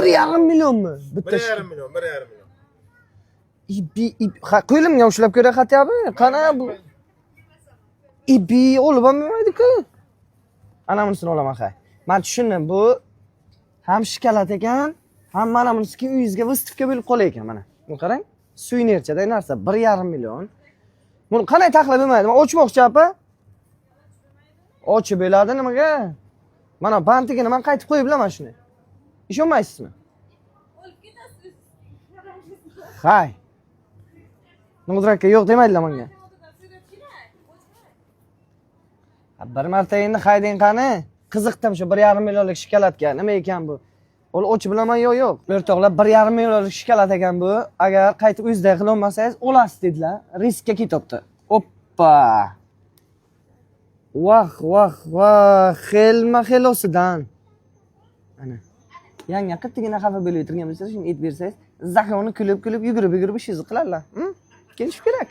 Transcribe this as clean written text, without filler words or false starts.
1,5 millionmi? Bitta 1,5 million, 1,5 million. Qo'limga ushlab ko'ra xatyapti. Qana bu? Olib olmaydi-ku. Ana bunisini olaman hay. Men tushundim, bu ham shikolat ekan, ham mana bunisi uyingizga выставка bo'lib qolar ekan mana. Buni qarang. Suynerchadagi narsa 1,5 million. Buni qanday taxlab bo'lmaydi? Men ochmoqchi apa? Ochib bo'ladi nimaga? Mana bantigini men qaytib qo'yib bilaman shuni. Ishonmaysizmi? Hay. Nodrakka yo'q demaydilar menga. Bir marta endi hayding qani? Qiziqdim shu 1,5 millionlik shikolatga. Nima ekan bu? Ol ochib bilaman yo'q. O'rtoqlar 1,5 millionlik shikolat ekan bu. Agar qaytib o'zingizda qila olmasangiz, olasiz dedilar. Riskka ketibdi. Oppa. Vah, xel osidan. Ana. Yangi qittigina xafa bo'lib o'tirgan bo'lsangiz, shuni aytib bersangiz, zakoni kulib yugurib ishingizni qilarlar. Kelish kerak.